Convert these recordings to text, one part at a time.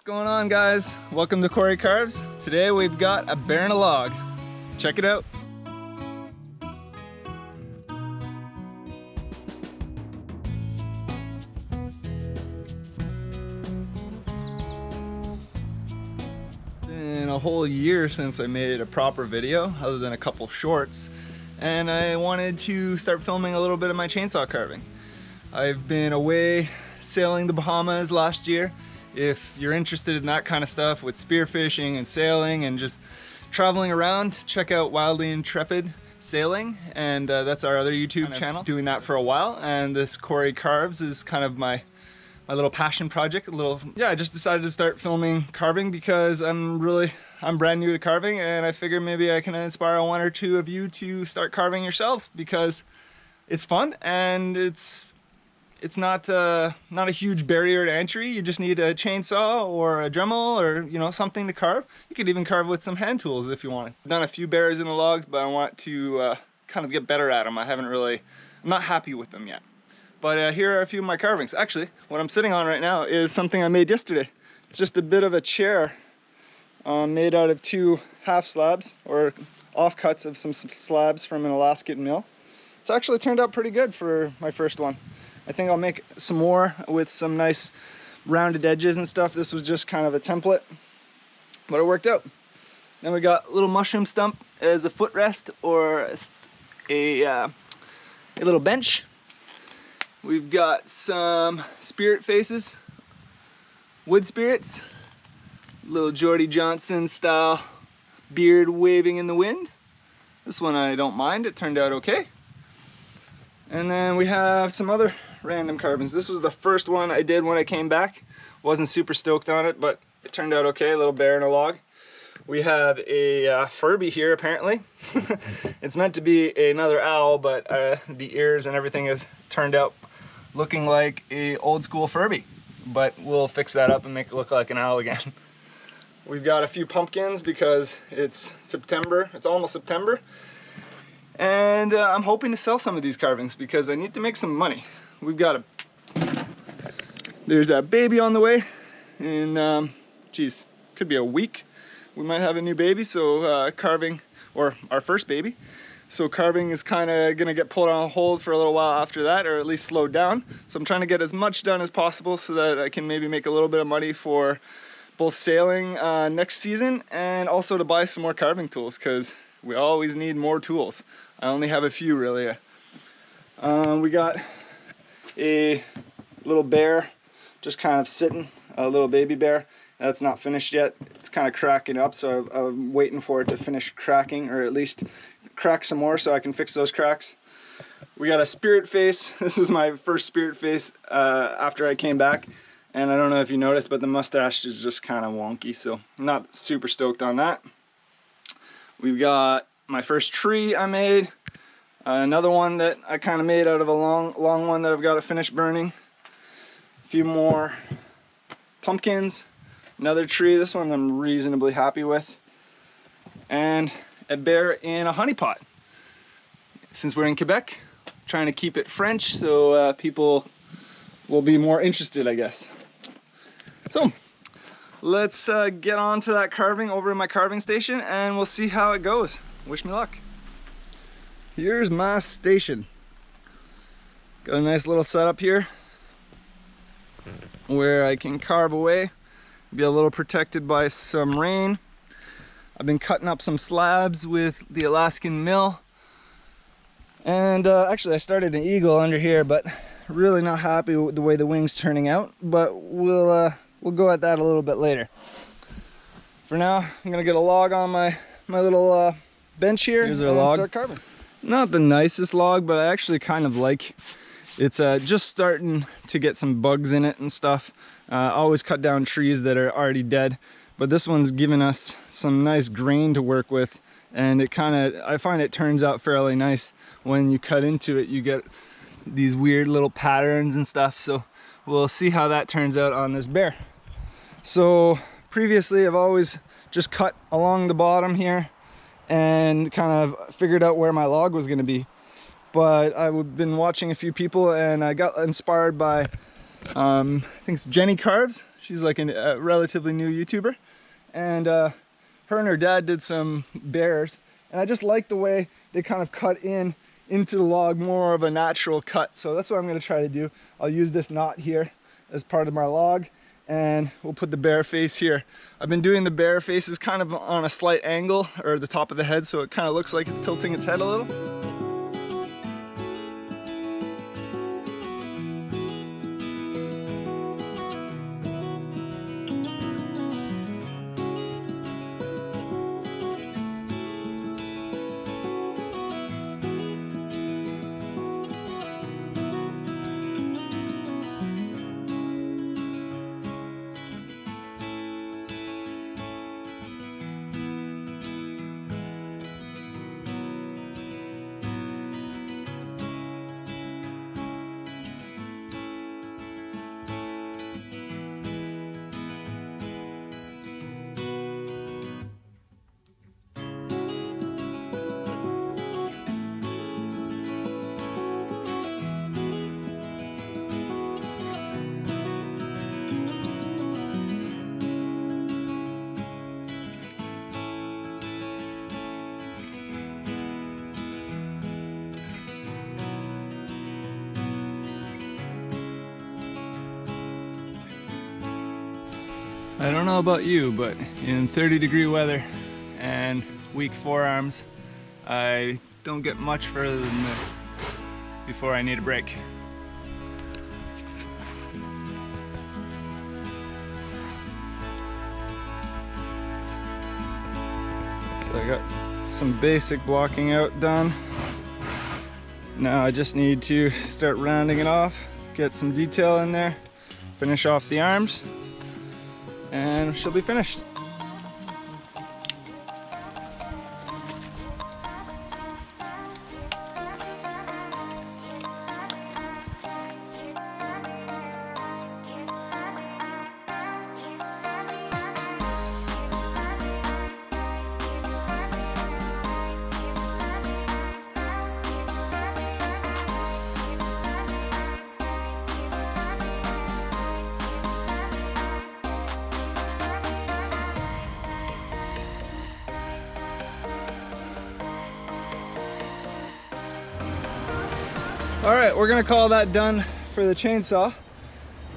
What's going on, guys? Welcome to Corey Carves. Today we've got a bear and a log. Check it out. Been a whole year since I made a proper video, other than a couple shorts, and I wanted to start filming a little bit of my chainsaw carving. I've been away sailing the Bahamas last year. If you're interested in that kind of stuff with spearfishing and sailing and just traveling around, check out Wildly Intrepid Sailing, and that's our other YouTube channel. Doing that for a while, and this Corey Carves is kind of my little passion project. I just decided to start filming carving because I'm brand new to carving, and I figured maybe I can inspire one or two of you to start carving yourselves because it's fun and it's not a huge barrier to entry. You just need a chainsaw or a Dremel or something to carve. You could even carve with some hand tools if you want. I've done a few bears in the logs, but I want to kind of get better at them. I'm not happy with them yet. But here are a few of my carvings. Actually, what I'm sitting on right now is something I made yesterday. It's just a bit of a chair made out of two half slabs or offcuts of some slabs from an Alaskan mill. It's actually turned out pretty good for my first one. I think I'll make some more with some nice rounded edges and stuff. This was just kind of a template, but it worked out. Then we got a little mushroom stump as a footrest or a little bench. We've got some spirit faces, wood spirits, little Geordie Johnson style beard waving in the wind. This one I don't mind, it turned out okay. And then we have some other random carvings. This was the first one I did when I came back. Wasn't super stoked on it, but it turned out okay. A little bear and a log. We have a Furry here apparently. It's meant to be another owl, but the ears and everything has turned out looking like a old school Furry. But we'll fix that up and make it look like an owl again. We've got a few pumpkins because it's September. It's almost September. And I'm hoping to sell some of these carvings because I need to make some money. There's a baby on the way in, geez, could be a week. We might have a new baby, so carving, or our first baby. So carving is kind of gonna get pulled on hold for a little while after that, or at least slowed down. So I'm trying to get as much done as possible so that I can maybe make a little bit of money for both sailing next season and also to buy some more carving tools because we always need more tools. I only have a few really. We got a little bear just kind of sitting, a little baby bear. That's not finished yet. It's kind of cracking up, so I'm waiting for it to finish cracking, or at least crack some more so I can fix those cracks. We got a spirit face. This is my first spirit face after I came back, and I don't know if you noticed, but the mustache is just kind of wonky, so I'm not super stoked on that. We've got my first tree I made. Another one that I kind of made out of a long one that I've got to finish burning. A few more pumpkins. Another tree. This one I'm reasonably happy with. And a bear in a honey pot. Since we're in Quebec, trying to keep it French so people will be more interested, I guess. So let's get on to that carving over in my carving station and we'll see how it goes. Wish me luck. Here's my station. Got a nice little setup here where I can carve away, be a little protected by some rain. I've been cutting up some slabs with the Alaskan mill, and actually I started an eagle under here, but really not happy with the way the wing's turning out, but we'll go at that a little bit later. For now, I'm gonna get a log on my little bench here and start carving. Not the nicest log, but I actually kind of like. It's just starting to get some bugs in it and stuff. I always cut down trees that are already dead, but this one's giving us some nice grain to work with, and I find it turns out fairly nice. When you cut into it, you get these weird little patterns and stuff, so we'll see how that turns out on this bear. So previously I've always just cut along the bottom here and kind of figured out where my log was going to be. But I've been watching a few people and I got inspired by I think it's Jenny Carves. She's like a relatively new YouTuber, and her and her dad did some bears, and I just like the way they kind of cut into the log, more of a natural cut. So that's what I'm going to try to do. I'll use this knot here as part of my log, and we'll put the bear face here. I've been doing the bear faces kind of on a slight angle, or the top of the head, so it kind of looks like it's tilting its head a little. I don't know about you, but in 30-degree weather and weak forearms, I don't get much further than this before I need a break. So I got some basic blocking out done. Now I just need to start rounding it off, get some detail in there, finish off the arms, and she'll be finished. All right, we're gonna call that done for the chainsaw.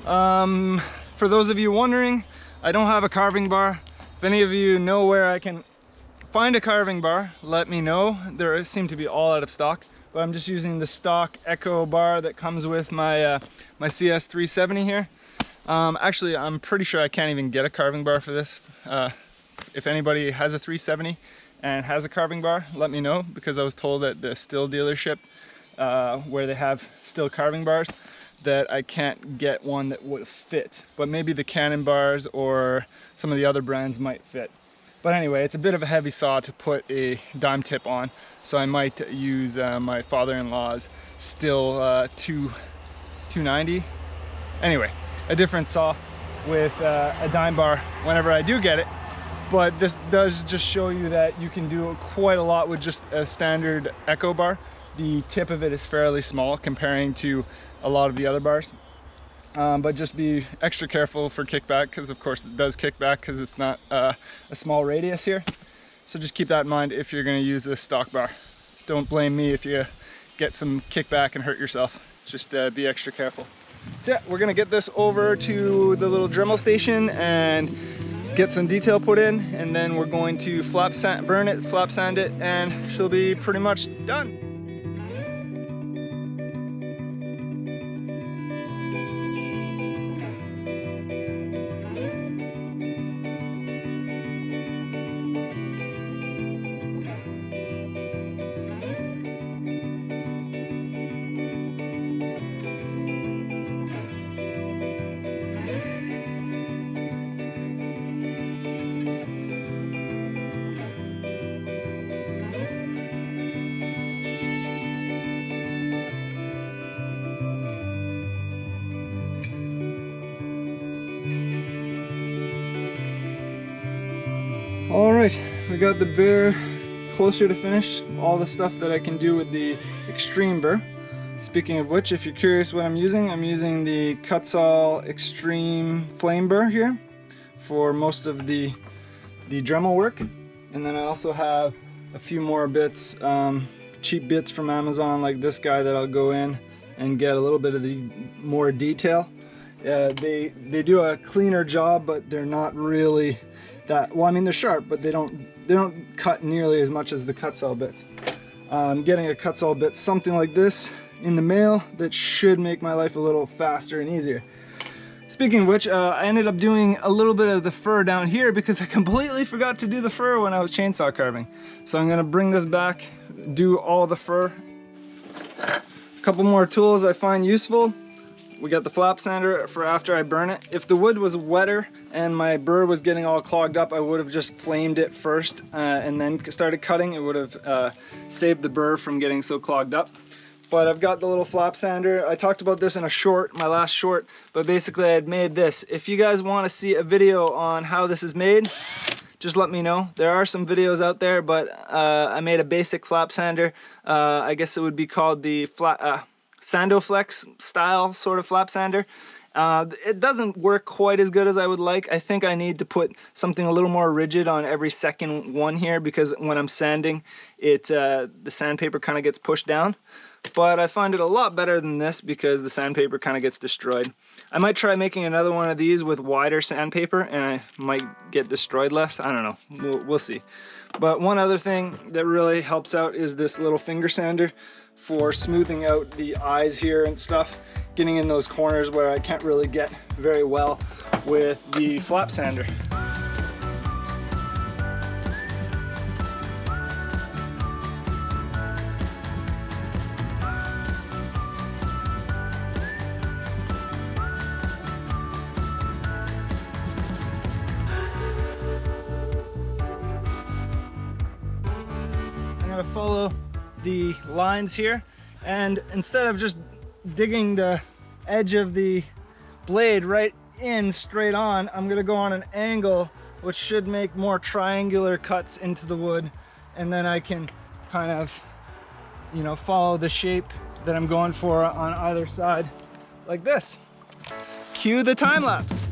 For those of you wondering, I don't have a carving bar. If any of you know where I can find a carving bar, let me know. There seem to be all out of stock, but I'm just using the stock Echo bar that comes with my my CS 370 here. Actually, I'm pretty sure I can't even get a carving bar for this. If anybody has a 370 and has a carving bar, let me know, because I was told at the Still dealership where they have Still carving bars that I can't get one that would fit, but maybe the Canon bars or some of the other brands might fit. But anyway, it's a bit of a heavy saw to put a dime tip on, so I might use my father-in-law's Still 290. Anyway, a different saw with a dime bar whenever I do get it. But this does just show you that you can do quite a lot with just a standard Echo bar. The tip of it is fairly small comparing to a lot of the other bars, but just be extra careful for kickback, because of course it does kick back because it's not a small radius here. So just keep that in mind if you're going to use this stock bar. Don't blame me if you get some kickback and hurt yourself. Just be extra careful. So yeah, we're going to get this over to the little Dremel station and get some detail put in, and then we're going to burn it, flap sand it, and she'll be pretty much done. All right, we got the bear closer to finish. All the stuff that I can do with the extreme burr. Speaking of which, if you're curious what I'm using the Kutzall Extreme Flame Burr here for most of the Dremel work. And then I also have a few more bits, cheap bits from Amazon like this guy that I'll go in and get a little bit of the more detail. They do a cleaner job, but they're not really that, well, I mean, they're sharp, but they don't cut nearly as much as the Kutzall bits. I'm getting a Kutzall bit something like this in the mail that should make my life a little faster and easier. Speaking of which, I ended up doing a little bit of the fur down here because I completely forgot to do the fur when I was chainsaw carving. So I'm gonna bring this back, do all the fur. A couple more tools I find useful. We got the flap sander for after I burn it. If the wood was wetter and my burr was getting all clogged up, I would have just flamed it first and then started cutting. It would have saved the burr from getting so clogged up. But I've got the little flap sander. I talked about this in a short, my last short, but basically I had made this. If you guys want to see a video on how this is made, just let me know. There are some videos out there, but I made a basic flap sander. I guess it would be called the Sandoflex style sort of flap sander. It doesn't work quite as good as I would like. I think I need to put something a little more rigid on every second one here because when I'm sanding, the sandpaper kind of gets pushed down. But I find it a lot better than this because the sandpaper kind of gets destroyed. I might try making another one of these with wider sandpaper and I might get destroyed less. I don't know, we'll see. But one other thing that really helps out is this little finger sander for smoothing out the eyes here and stuff, getting in those corners where I can't really get very well with the flap sander. I'm gonna follow the lines here, and instead of just digging the edge of the blade right in straight on, I'm gonna go on an angle which should make more triangular cuts into the wood, and then I can kind of, you know, follow the shape that I'm going for on either side like this. Cue the time lapse.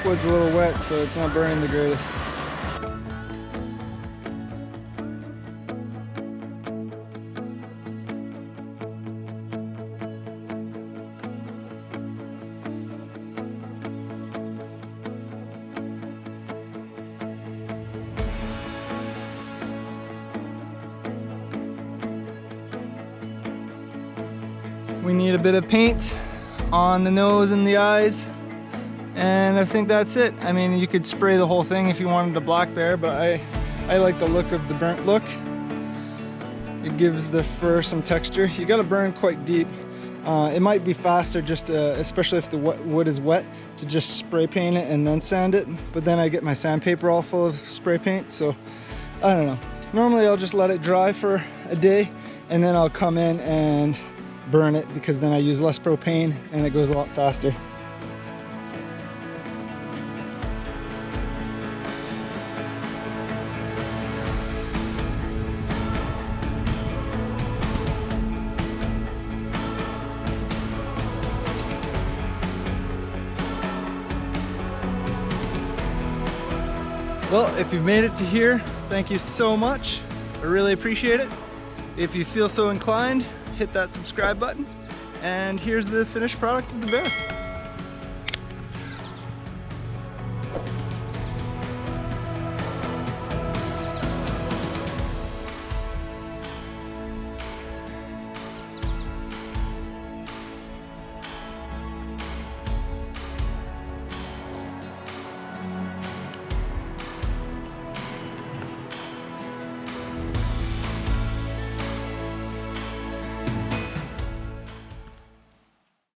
Wood's a little wet, so it's not burning the greatest. We need a bit of paint on the nose and the eyes. And I think that's it. I mean, you could spray the whole thing if you wanted the black bear, but I like the look of the burnt look. It gives the fur some texture. You gotta burn quite deep. It might be faster just, especially if the wood is wet, to just spray paint it and then sand it. But then I get my sandpaper all full of spray paint, so I don't know. Normally I'll just let it dry for a day and then I'll come in and burn it because then I use less propane and it goes a lot faster. Well, if you've made it to here, thank you so much. I really appreciate it. If you feel so inclined, hit that subscribe button. And here's the finished product of the bear.